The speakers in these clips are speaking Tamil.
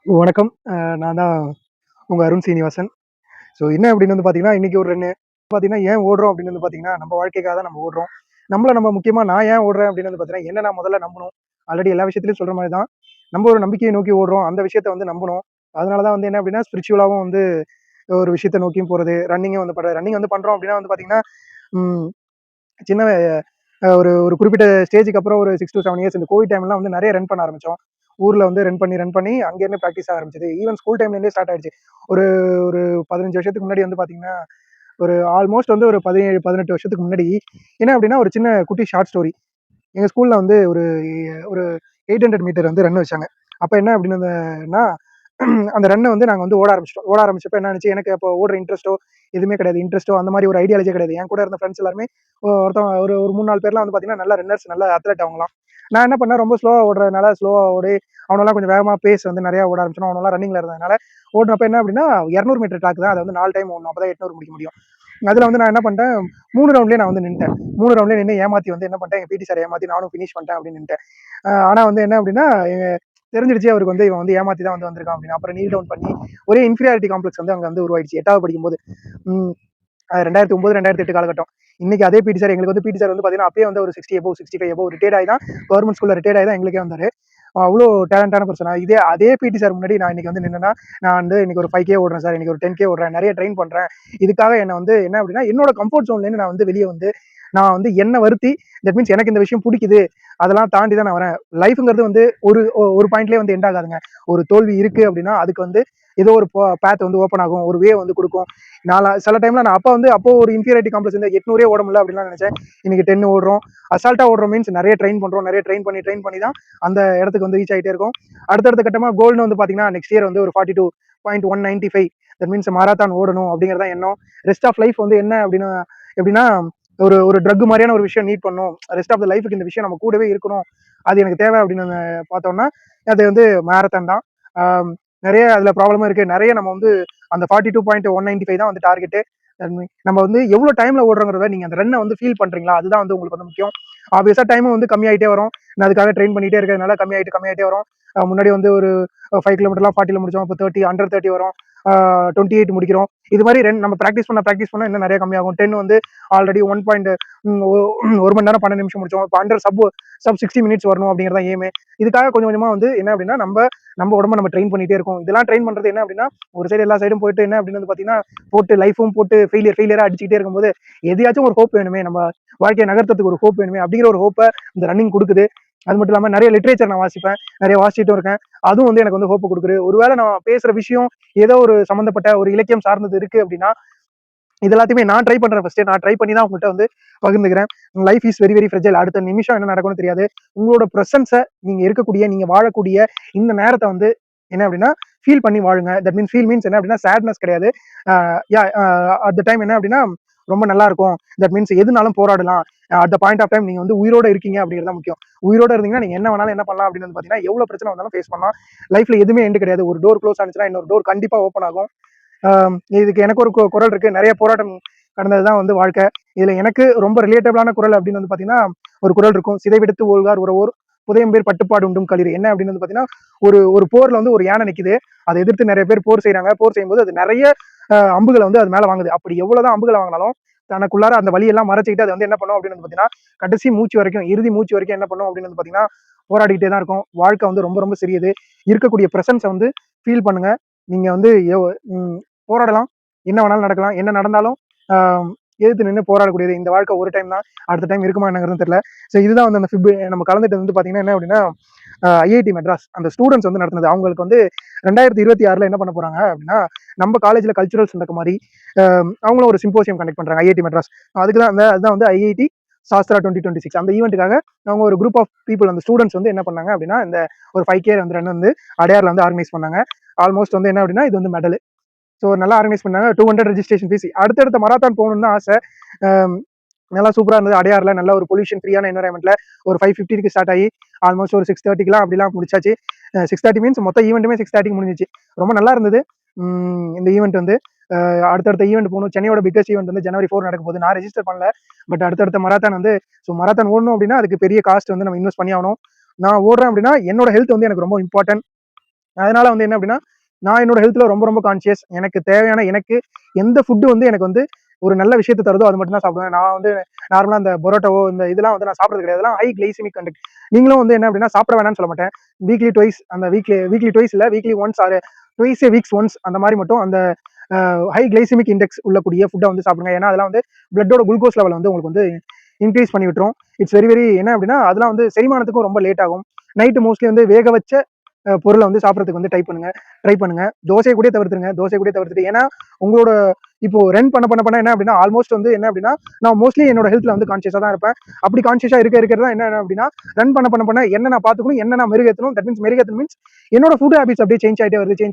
வணக்கம். நான் தான் உங்க அருண் சீனிவாசன். ஸோ என்ன அப்படின்னு வந்து பார்த்தீங்கன்னா, இன்னைக்கு ஒரு ரன்னு பார்த்தீங்கன்னா, ஏன் ஓடுறோம் அப்படின்னு வந்து பார்த்தீங்கன்னா, நம்ம வாழ்க்கைக்காக தான் நம்ம ஓடுறோம். நம்மள நம்ம முக்கியமா நான் ஏன் ஓடுறேன் அப்படின்னு வந்து பார்த்தீங்கன்னா, என்ன நான் முதல்ல நம்பணும். ஆல்ரெடி எல்லா விஷயத்திலயும் சொல்ற மாரி தான். நம்ம ஒரு நம்பிக்கையை நோக்கி ஓடுறோம். அந்த விஷயத்த வந்து நம்பணும். அதனால தான் வந்து என்ன அப்படின்னா, ஸ்பிரிச்சுவலாவும் வந்து ஒரு விஷயத்த நோக்கியும் போறது. ரன்னிங்கும் வந்து பண்றேன். ரன்னிங் வந்து பண்றோம் அப்படின்னா வந்து பார்த்தீங்கன்னா, ம் சின்ன ஒரு ஒரு குறிப்பிட்ட ஸ்டேஜ்க்கு அப்புறம் ஒரு 6 டூ 7 இயர்ஸ் இந்த கோவிட் டைம்லாம் வந்து நெறைய ரன் பண்ண ஆரம்பிச்சோம். ஊர்ல வந்து ரன் பண்ணி அங்கேருந்து பிராக்டிஸ் ஆரம்பிச்சது. ஈவன் ஸ்கூல் டைம்லேருந்தே ஸ்டார்ட் ஆயிடுச்சு. ஒரு ஒரு 15 வருஷத்துக்கு முன்னாடி வந்து பார்த்தீங்கன்னா, ஒரு ஆல்மோஸ்ட் வந்து ஒரு 17, 18 வருஷத்துக்கு முன்னாடி என்ன அப்டின்னா, ஒரு சின்ன குட்டி ஷார்ட் ஸ்டோரி. எங்க ஸ்கூல்ல வந்து ஒரு ஒரு 800 மீட்டர் வந்து ரன் வச்சாங்க. அப்ப என்ன அப்டின்னதுன்னா, அந்த ரன்ன வந்து நாங்க வந்து ஓட ஆரம்பிச்சுட்டோம். ஓட ஆரம்பிச்சப்ப என்ன ஆனுச்சு, எனக்கு அப்போ ஓடுற இன்ட்ரெஸ்ட்டோ எதுவுமே கிடையாது. இன்ட்ரெஸ்ட்டோ அந்த மாரி ஒரு ஐடியாலஜியே கிடையாது. என் கூட இருந்த ஃப்ரெண்ட்ஸ் எல்லாருமே ஒருத்தவங்க ஒரு 3, 4 பேர்லாம் வந்து பார்த்தீங்கன்னா, நல்ல ரன்னர்ஸ், நல்ல அத்லெட் அவங்கலாம். நான் என்ன பண்ணேன், ரொம்ப ஸ்லோவா ஓடுறதுனால ஸ்லோவா ஓடி அவனெல்லாம் கொஞ்சம் வேகமா பேஸ் வந்து நெறையா ஓட ஆரம்பிச்சோம். அவனெல்லாம் ரன்னிங்ல இருந்ததுனால, ஓடுனப்ப என்ன அப்டின்னா, 200 மீட்டர் ட்ராக் தான். அத வந்து 4 டைம் ஓடணும். அப்பதான் 800 முடிக்க முடியும். அதுல வந்து நான் என்ன பண்ணிட்டேன், 3 ரவுண்ட்லயே நான் வந்து நின்னுட்டேன். 3 ரவுண்ட்லயே நின்னு ஏமாத்தி வந்து என்ன பண்ணிட்டேன், எங்க பிடி சார ஏமாத்தி நானும் ஃபினிஷ் பண்ணிட்டேன் அப்படின்னு நின்னுட்டேன். ஆனா வந்து என்ன அப்படின்னா, தெரிஞ்சிடுச்சு அவருக்கு வந்து இவன் வந்து ஏமாத்தி தான் வந்து வந்திருக்கான் அப்படின்னு. அப்புறம் நீல் டவுன் பண்ணி ஒரே இன்ஃபீரியாரிட்டி காம்ப்ளெக்ஸ் வந்து அங்க வந்து உருவாயிடுச்சு 8வது படிக்கும்போது. ம். 2009, 2008 காலகட்டம். இன்னைக்கு அதே பிடி சார் எங்களுக்கு வந்து பிடி சார் வந்து பார்த்தீங்கன்னா, அப்பயே வந்து ஒரு 60 எபோவ் 65 எபோவ் ரிட்டயர்ட் ஆயி தான் கவர்ன்மென்ட் ஸ்கூல்ல ரிட்டயர்ட் ஆயி தான் எங்களுக்கே வந்தாரு. அவ்ளோ டேலண்டான பெர்சன். அதே பிடி சார் முன்னாடி நான் இன்னைக்கு வந்து நின்னேன்னா, நான் வந்து இன்னைக்கு ஒரு 5K ஓடுறேன் சார், இன்னைக்கு ஒரு 10K ஓடுறேன், நெறைய ட்ரெயின் பண்றேன். இதுக்காக என்ன வந்து என்ன அப்படின்னா, என்னோட கம்ஃபோர்ட் ஜோன்லேருந்து நான் வந்து வெளிய வந்து, நான் வந்து என்ன வருத்தி, தட் மீன்ஸ் எனக்கு இந்த விஷயம் புடிக்குது. அதெல்லாம் தாண்டி தான் நான் வரேன். லைஃப்ங்கிறது வந்து ஒரு பாயிண்ட்லயே வந்து எண்ட் ஆகாதுங்க. ஒரு தோல்வி இருக்கு அப்படின்னா, அதுக்கு வந்து ஏதோ ஒரு பாத் வந்து ஓப்பன் ஆகும். ஒரு வே வந்து குடுக்கும். சில டைம்ல நான் அப்போ ஒரு இன்ஃபீரியாரிட்டி காம்ப்ளெக்ஸ் இந்த 800 ஓட முடியல அப்படின்லாம் நெனச்சேன். இன்னைக்கு 10 ஓடுறோம். அசால்ட்டா ஓடுறோம் மீன்ஸ் நெறைய ட்ரெயின் பண்றோம். நெறைய ட்ரெயின் பண்ணி தான் அந்த இடத்துக்கு வந்து ரீச் ஆயிட்டே இருக்கோம். அடுத்தடுத்த கட்டமா கோல்னு வந்து பாத்தீங்கன்னா, நெக்ஸ்ட் இயர் வந்து ஒரு 42.195 தட் மீன்ஸ் மாரத்தான் ஓடணும் அப்படிங்கிறது தான் எண்ணம். ரெஸ்ட் ஆஃப் லைஃப் வந்து என்ன அப்படின்னா எப்படின்னா, ஒரு ஒரு ட்ரக் மாரியான ஒரு விஷயம் நீட் பண்ணணும். ரெஸ்ட் ஆஃப் த லைஃப்க்கு இந்த விஷயம் நம்ம கூடவே இருக்கணும். அது எனக்கு தேவை அப்படின்னு பார்த்தோம்னா, அது வந்து மாரத்தான் தான். ஆம், நெறைய அதுல ப்ராப்ளமும் இருக்கு. நெறைய நம்ம வந்து அந்த 42.195 தான் வந்து டார்கெட்டு. நம்ம வந்து எவ்வளோ டைம்ல ஓடுறோங்கிறத நீங்க அந்த ரன்ன வந்து ஃபீல் பண்றீங்களா? அதுதான் வந்து உங்களுக்கு வந்து முக்கியம். ஆப்வியஸா டைமும் வந்து கம்மியாயிட்டே வரும். நான் அதுக்காக ட்ரெயின் பண்ணிட்டே இருக்கிறதுனால கம்மியாயிட்டே வரும். முன்னாடி வந்து ஒரு 5 கிலோமீட்டர்லாம் 40ல முடிச்சோம். இப்போ 30, அண்டர் 30 வரும். 28 முடிக்கிறோம். இது மாரி நம்ம பிராக்டிஸ் பண்ண இன்னும் நெறைய கம்மியாகும். 10 வந்து ஆல்ரெடி 1 பாயிண்ட் 1 மணி நேரம் 12 நிமிஷம் முடிச்சோம். இப்போ அண்டர் சப் 60 மினிட்ஸ் வரணும் அப்படிங்கிறது தான் எய்மே. இதுக்காக கொஞ்சம் கொஞ்சமா வந்து என்ன அப்படின்னா, நம்ம உடம்ப நம்ம ட்ரெயின் பண்ணிட்டே இருக்கோம். இதெல்லாம் ட்ரெயின் பண்றது என்ன அப்படின்னா, ஒரு சைடு எல்லா சைடும் போயிட்டு என்ன அப்படின்னு வந்து பார்த்தீங்கன்னா, போட்டு லைஃப்பும் போட்டு ஃபெயிலியரா அடிச்சுக்கிட்டே இருக்கும்போது, எதையாச்சும் ஒரு ஹோப் வேணுமே, நம்ம வாழ்க்கைய நகர்த்ததுக்கு ஒரு ஹோப் வேணுமே அப்படிங்கிற ஒரு ஹோப்ப இந்த ரன்னிங் குடுக்குது. அது மட்டும் இல்லாம நெறைய லிட்டரேச்சர் நான் வாசிப்பேன். நெறைய வாசிச்சுட்டும் இருக்கேன். அதுவும் வந்து எனக்கு வந்து ஹோப் குடுக்குது. ஒருவேள நான் பேசுற விஷயம் ஏதோ ஒரு சம்மந்தப்பட்ட ஒரு இலக்கியம் சார்ந்தது இருக்கு அப்படின்னா, இது எல்லாத்தையுமே நான் ட்ரை பண்றேன் ஃபர்ஸ்ட்டு. நான் ட்ரை பண்ணி தான் உங்கள்ட்ட வந்து பகிர்ந்துக்கிறேன். Life is very very fragile. அடுத்த நிமிஷம் என்ன நடக்கும்னு தெரியாது. உங்களோட பிரசன்ஸ நீங்க வாழக்கூடிய இந்த நேரத்த வந்து என்ன அப்டின்னா, ஃபீல் பண்ணி வாழுங்க. தட் மீன்ஸ் ஃபீல் என்ன அப்டின்னா, சேட்னஸ் கிடையாது. அ யா அட் த டைம் என்ன அப்டின்னா, ரொம்ப நல்லா இருக்கும். தட் மீன்ஸ் எதுனாலும் போராடலாம். At the point of time நீங்க வந்து உயிரோட இருக்கீங்க அப்டிங்கிறது தான் முக்கியம். உயிரோட இருந்தீங்கன்னா, நீங்க என்ன வேணாலும் என்ன பண்ணலாம் அப்டின்னு வந்து பார்த்தீங்கன்னா, எவ்வளோ பிரச்சனை வந்தாலும் ஃபேஸ் பண்ணலாம். லைஃப்ல எதுவுமே எண்ட் கிடையாது. ஒரு டோர் க்ளோஸ் ஆனுச்சுன்னா, இன்னொரு டோர் கண்டிப்பா ஓப்பன் ஆகும். இதுக்கு எனக்கு ஒரு குரல் இருக்கு. நெறைய போராட்டம் கடந்ததுதான் வந்து வாழ்க்கை. இதுல எனக்கு ரொம்ப ரிலேட்டபிளான குரல் அப்படின்னு வந்து பார்த்தீங்கன்னா, ஒரு குரல் இருக்கும். "சிதைவிடுத்து ஒல்கார் உரவோர் புதையம் பேர் பட்டுப்பாடு உண்டும் களிறு." என்ன அப்படின்னு வந்து பார்த்தீங்கன்னா, ஒரு ஒரு போர்ல வந்து ஒரு யானை நிக்குது. அத எதிர்த்து நெறைய பேர் போர் செய்றாங்க. போர் செய்யும்போது அது நெறைய அம்புகள வந்து அது மேல வாங்குது. அப்படி எவ்வளவுதான் அம்புகள வாங்குனாலும், தனக்குள்ளார அந்த வலியெல்லாம் மறைச்சுக்கிட்டு அது வந்து என்ன பண்ணும் அப்படின்னு வந்து பார்த்தீங்கன்னா, கடைசி மூச்சு வரைக்கும், இறுதி மூச்சு வரைக்கும் என்ன பண்ணும் அப்படின்னு வந்து பார்த்தீங்கன்னா, போராடிக்கிட்டே தான் இருக்கும். வாழ்க்கை வந்து ரொம்ப ரொம்ப சிறியது. இருக்கக்கூடிய பிரசன்ஸ வந்து ஃபீல் பண்ணுங்க. நீங்க வந்து ம் போராடலாம். என்ன வேணாலும் நடக்கலாம். என்ன நடந்தாலும் ஆ எதிர்த்து நின்னு போராடக்கூடியது. இந்த வாழ்க்கை ஒரு டைம் தான். அடுத்த டைம் இருக்குமா என்னங்கிறது தெரியல. ஸோ இதுதான் வந்து அந்த நம்ம கலந்துட்டு வந்து பார்த்தீங்கன்னா, என்ன அப்டின்னா, ஐஐடி மெட்ராஸ் அந்த ஸ்டூடண்ட்ஸ் வந்து நடத்துனது. அவங்களுக்கு வந்து 2026ல என்ன பண்ண போறாங்க அப்டின்னா, நம்ம காலேஜ்ல கல்ச்சுரல்ஸ் நடக்க மாரி, அவங்களும் ஒரு சிம்போசியம் கண்டக்ட் பண்றாங்க ஐஐடி மெட்ராஸ். அதுக்கு தான் அதுதான் வந்து ஐஐடி சாஸ்திரா 2026 அந்த ஈவென்ட்க்காக அவங்க ஒரு குரூப் ஆஃப் பீப்பிள் அந்த ஸ்டூடண்ட்ஸ் வந்து என்ன பண்ணாங்க அப்டின்னா, இந்த ஒரு 5K வந்து ரன் வந்து அடையார்ல வந்து ஆர்கனைஸ் பண்ணாங்க. ஆல்மோஸ்ட் வந்து என்ன அப்டின்னா, இது வந்து மெடல். ஸோ நல்லா ஆர்கனைஸ் பண்ணாங்க. 200 ரெஜிஸ்ட்ரேஷன் ஃபீஸ். அடுத்தடுத்த மராத்தான் போகணும்னு தான் ஆசை. அம் நல்லா சூப்பரா இருந்தது. அடையார்ல நல்ல ஒரு பொல்யூஷன் ஃப்ரீயான என்வைரன்மென்ட்ல ஒரு 5:50க்கு ஸ்டார்ட் ஆகி ஆல்மோஸ்ட் ஒரு 6:30க்குலாம் அப்படிலாம் முடிச்சாச்சு. 6:30 மீன்ஸ் மொத்த ஈவென்ட்டுமே 6:30க்கு முடிஞ்சிச்சு. ரொம்ப நல்லா இருந்தது. இந்த ஈவென்ட் வந்து அடுத்தடுத்த ஈவென்ட் போணும். சென்னையோட பிக்கஸ்ட் ஈவென்ட் வந்து ஜனவரி 4 நடக்க போகுது. நான் ரெஜிஸ்டர் பண்ணல. பட் அடுத்தடுத்த மராத்தான் வந்து மராத்தான் ஓடணும் அப்படின்னா அதுக்கு பெரிய காஸ்ட் வந்து நம்ம இன்வெஸ்ட் பண்ணி ஆகணும். நான் ஓடுறேன் அப்படின்னா என்னோட ஹெல்த் வந்து எனக்கு ரொம்ப இம்பார்ட்டன்ட். அதனால வந்து என்ன அப்படின்னா, நான் என்னோட ஹெல்த்ல ரொம்ப ரொம்ப கான்ஷியஸ். எனக்கு தேவையான எனக்கு எந்த ஃபுட் வந்து எனக்கு வந்து ஒரு நல்ல விஷயத்த தருதோ அது மட்டும் தான் சாப்பிடுவேன். நான் வந்து நார்மலா இந்த பரோட்டாவோ இந்த இதெல்லாம் வந்து நான் சாப்பிடுறது கிடையாது. அதெல்லாம் ஹை கிளைசெமிக் கன்டென்ட். நீங்களும் வந்து என்ன அப்படின்னா சாப்பிட வேணாம்னு சொல்ல மாட்டேன். வீக்லி ட்வைஸ் அந்த வீக்லி வீக்லி ட்வைஸ் இல்ல வீக்லி ஒன்ஸ் ஆர் ட்வைஸ் எ வீக்ஸ் ஒன்ஸ் அந்த மாதிரி மட்டும் அந்த ஹை கிளைசெமிக் இண்டெக்ஸ் உள்ளக்கூடிய ஃபுட்டை வந்து சாப்பிடுங்க. ஏன்னா அதெல்லாம் வந்து பிளட்டோட குளுக்கோஸ் லெவல் வந்து உங்களுக்கு வந்து இன்க்ரீஸ் பண்ணி விட்டுரும். இட்ஸ் வெரி வெரி என்ன அப்படின்னா அதெல்லாம் வந்து செரிமானத்துக்கும் ரொம்ப லேட் ஆகும். நைட்டு மோஸ்ட்லி வந்து வேக வச்ச பொருளை வந்து சாப்பிட்றதுக்கு வந்து ட்ரை பண்ணுங்க. தோசையை கூட தவிர்த்துருங்க. தோசை கூட தவிர்த்துட்டு ஏன்னா உங்களோட இப்போ ரன் பண்ண என்ன அப்படின்னா ஆல்மோஸ்ட் வந்து என்ன அப்படின்னா நான் மோஸ்ட்லி என்னோட ஹெல்த்ல வந்து கான்சியஸா தான் இருப்பேன். அப்படி கான்சியஸா இருக்கிறது என்ன அப்படின்னா ரன் பண்ண என்ன நான் பார்த்துக்கணும், என்ன நான் மெருகேற்றணும். தட் மீன்ஸ் மெருகேற்றணும் மீன்ஸ் என்னோட ஃபுட் ஹேபிட்ஸ் அப்படியே சேஞ்ச்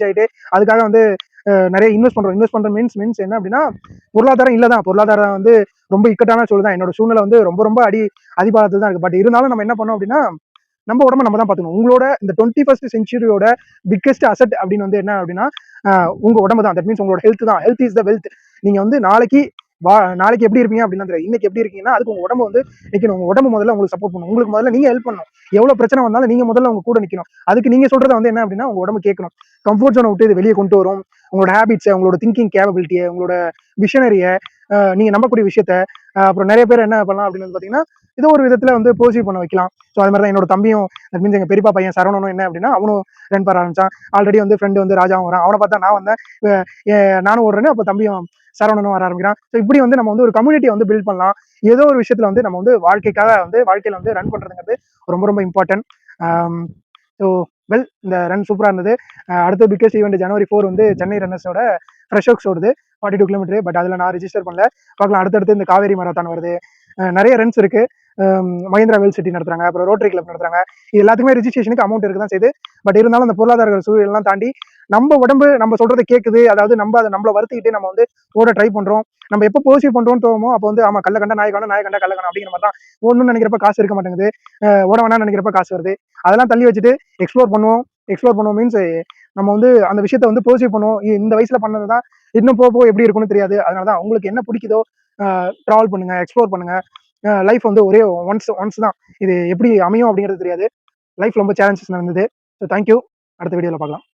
ஆயிட்டே அதுக்காக வந்து நிறைய இன்வெஸ்ட் பண்றோம் மீன்ஸ் என்ன அப்படின்னா பொருளாதாரம் இல்லதான், பொருளாதாரம் வந்து ரொம்ப இக்கட்டான சூழல் தான். என்னோட சூழ்நிலை வந்து ரொம்ப ரொம்ப அடிபாதத்தில் தான் இருக்கு. பட் இருந்தாலும் நம்ம என்ன பண்ணோம் அப்படின்னா நம்ம உடம்ப நம்ம தான் பார்த்துக்கணும். உங்களோட இந்த 21st செஞ்சுரியோட பிக்கெஸ்ட் அசட் அப்படின்னு வந்து என்ன அப்படின்னா உங்க உடம்பு தான். தட் மீன்ஸ் உங்களோட ஹெல்த் தான். Health is the wealth. நீங்க வந்து நாளைக்கு எப்படி இருப்பீங்க அப்படின்னு தெரியாது. இன்னைக்கு எப்படி இருக்கீங்கன்னா அதுக்கு உங்க உடம்பு வந்து நிக்கணும். உங்க உடம்பு முதல்ல உங்களுக்கு சப்போர்ட் பண்ணும். உங்களுக்கு முதல்ல நீங்க ஹெல்ப் பண்ணணும். எவ்வளவு பிரச்சனை வந்தாலும் நீங்க முதல்ல உங்க கூட நிக்கணும். அதுக்கு நீங்க சொல்றது வந்து என்ன அப்படின்னா உங்க உடம்பு கேட்கணும். கம்ஃபர்ட் ஜோனை விட்டு இது வெளியே கொண்டு வரும். உங்களோட ஹேபிட்ஸை, உங்களோட திங்கிங் கேப்பபிலிட்டியை, உங்களோட விஷனரியை, நீங்க நம்பக்கூடிய விஷயத்த அப்புறம் நிறைய பேர் என்ன பண்ணலாம் அப்படின்னு பாத்தீங்கன்னா ஏதோ ஒரு விதத்துல வந்து போசிவ் பண்ண வைக்கலாம். ஸோ அது மாதிரி தான் என்னோட தம்பியும் தட் மீன்ஸ் எங்க பெரியப்பா பையன் சரவணனும் என்ன அப்படின்னா அவனும் ரன் பண்ண ஆரம்பிச்சான். ஆல்ரெடி வந்து ஃப்ரெண்டு வந்து ராஜாவும் வரான். அவனை பார்த்தா நான் வந்தேன். நானும் ஓடுறேன்னு அப்போ தம்பியும் சரவணனும் வர ஆரம்பிக்கிறான். ஸோ இப்படி வந்து நம்ம வந்து ஒரு கம்யூனிட்டியை வந்து பில்ட் பண்ணலாம். ஏதோ ஒரு விஷயத்துல வந்து நம்ம வந்து வாழ்க்கையில வந்து ரன் பண்றதுங்கிறது ரொம்ப ரொம்ப இம்பார்ட்டன்ட். ஸோ வெல் இந்த ரன் சூப்பராக இருந்தது. அடுத்த பிக்கஸ்ட் ஈவெண்ட் January 4 வந்து சென்னை ரன்னர்ஸோட ஃப்ரெஷ் ஒர்க்ஸ் ஓடுது 42 கிலோமீட்டர். பட் அதில் நான் ரிஜிஸ்டர் பண்ணல. பார்க்கலாம். அடுத்தடுத்து இந்த காவேரி மராத்தான் வருது. நிறைய ரன்ஸ் இருக்கு. மஹிந்திரா வேல் சிட்டி நடத்துறாங்க, அப்புறம் ரோட்டரி கிளப் நடத்துறாங்க. இது எல்லாத்துக்குமே ரிஜிஸ்ட்ரேஷனுக்கு அமௌண்ட் இருக்கு தான் செய்யுது. பட் இருந்தாலும் அந்த பொருளாதார சூழலாம் தாண்டி நம்ம உடம்பு நம்ம சொல்றதை கேட்குது. அதாவது நம்ம அதை நம்மளை வருத்திக்கிட்டு நம்ம வந்து ஓட ட்ரை பண்றோம். நம்ம எப்போ போசிவ் பண்றோம்னு தோமோ அப்போ வந்து ஆமா கல்ல கண்டா நாய் காணும், நாய் கண்டா கல்ல காணும் அப்படிங்கிற மாதிரி தான். ஒண்ணுன்னு நினைக்கிறப்ப காசு இருக்க மாட்டேங்குது, ஓட வேணாம்னு நினைக்கிறப்ப காசு வருது. அதெல்லாம் தள்ளி வச்சுட்டு எக்ஸ்ப்ளோர் பண்ணுவோம் மீன்ஸ் நம்ம வந்து அந்த விஷயத்த வந்து போசிவ் பண்ணுவோம். இந்த வயசுல பண்ணதுதான் இன்னும் போக எப்படி இருக்கும்னு தெரியாது. அதனாலதான் உங்களுக்கு என்ன பிடிக்குதோ ட்ராவல் பண்ணுங்க, எக்ஸ்ப்ளோர் பண்ணுங்க. லைஃப் வந்து ஒரே ஒன்ஸ் தான். இது எப்படி அமையும் அப்படிங்கிறது தெரியாது. லைஃப் ரொம்ப சேலஞ்சஸ் நடந்தது. So thank you. அடுத்த வீடியோவில் பார்க்கலாம்.